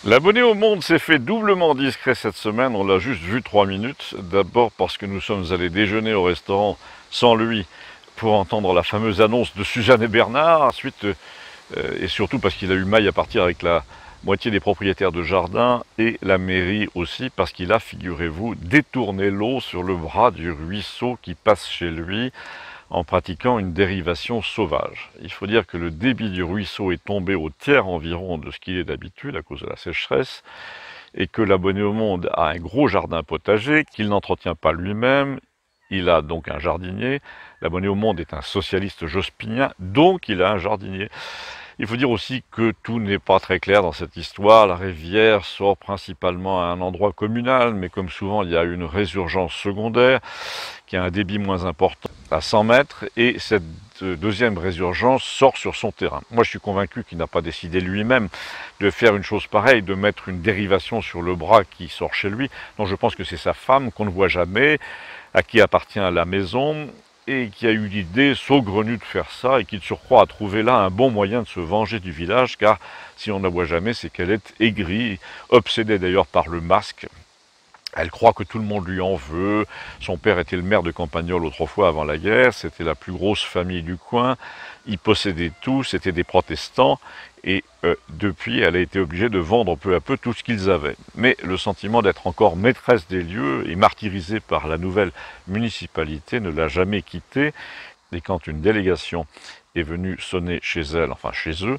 L'abonné au monde s'est fait doublement discret cette semaine, on l'a juste vu 3 minutes. D'abord parce que nous sommes allés déjeuner au restaurant sans lui pour entendre la fameuse annonce de Suzanne et Bernard. Ensuite, et surtout parce qu'il a eu maille à partir avec la moitié des propriétaires de jardin et la mairie aussi, parce qu'il a, figurez-vous, détourné l'eau sur le bras du ruisseau qui passe chez lui en pratiquant une dérivation sauvage. Il faut dire que le débit du ruisseau est tombé au tiers environ de ce qu'il est d'habitude à cause de la sécheresse, et que l'abonné au monde a un gros jardin potager qu'il n'entretient pas lui-même. Il a donc un jardinier. L'abonné au monde est un socialiste jospinien, donc il a un jardinier. Il faut dire aussi que tout n'est pas très clair dans cette histoire. La rivière sort principalement à un endroit communal, mais comme souvent, il y a une résurgence secondaire qui a un débit moins important, à 100 mètres, et cette deuxième résurgence sort sur son terrain. Moi, je suis convaincu qu'il n'a pas décidé lui-même de faire une chose pareille, de mettre une dérivation sur le bras qui sort chez lui. Donc je pense que c'est sa femme qu'on ne voit jamais, à qui appartient la maison, et qui a eu l'idée saugrenue de faire ça, et qui de surcroît a trouvé là un bon moyen de se venger du village, car si on ne la voit jamais, c'est qu'elle est aigrie, obsédée d'ailleurs par le masque. Elle croit que tout le monde lui en veut. Son père était le maire de Campagnol autrefois avant la guerre, c'était la plus grosse famille du coin, ils possédaient tout, c'était des protestants, et depuis elle a été obligée de vendre peu à peu tout ce qu'ils avaient. Mais le sentiment d'être encore maîtresse des lieux et martyrisée par la nouvelle municipalité ne l'a jamais quittée, et quand une délégation est venue sonner chez elle, enfin chez eux,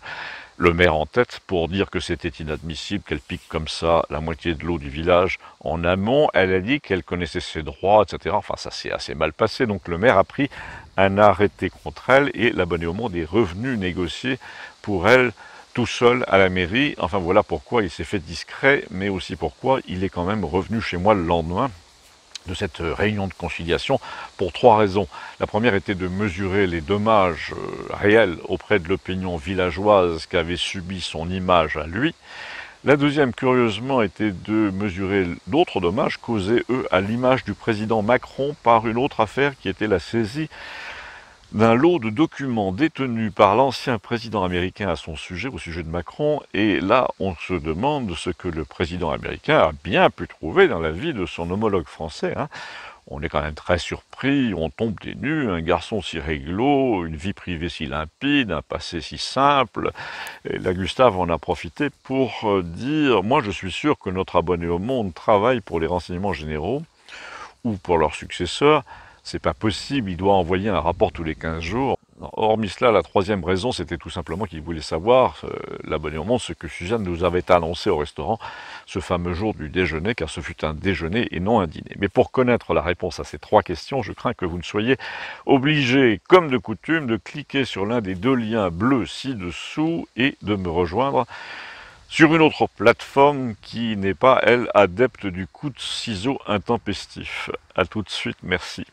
le maire en tête, pour dire que c'était inadmissible qu'elle pique comme ça la moitié de l'eau du village en amont. Elle a dit qu'elle connaissait ses droits, etc. Enfin, ça s'est assez mal passé. Donc le maire a pris un arrêté contre elle et l'abonné au monde est revenu négocier pour elle tout seul à la mairie. Enfin, voilà pourquoi il s'est fait discret, mais aussi pourquoi il est quand même revenu chez moi le lendemain de cette réunion de conciliation pour 3 raisons. La première était de mesurer les dommages réels auprès de l'opinion villageoise qu'avait subi son image à lui. La deuxième, curieusement, était de mesurer d'autres dommages causés, eux, à l'image du président Macron par une autre affaire qui était la saisie d'un lot de documents détenus par l'ancien président américain à son sujet, au sujet de Macron, et là on se demande ce que le président américain a bien pu trouver dans la vie de son homologue français. On est quand même très surpris, on tombe des nues, un garçon si réglo, une vie privée si limpide, un passé si simple. Et là, Gustave en a profité pour dire « Moi, je suis sûr que notre abonné au monde travaille pour les renseignements généraux ou pour leurs successeurs. C'est pas possible, il doit envoyer un rapport tous les 15 jours. » Hormis cela, la troisième raison, c'était tout simplement qu'il voulait savoir, l'abonné au monde, ce que Suzanne nous avait annoncé au restaurant ce fameux jour du déjeuner, car ce fut un déjeuner et non un dîner. Mais pour connaître la réponse à ces 3 questions, je crains que vous ne soyez obligés, comme de coutume, de cliquer sur l'un des 2 liens bleus ci-dessous et de me rejoindre sur une autre plateforme qui n'est pas, elle, adepte du coup de ciseau intempestif. À tout de suite, merci.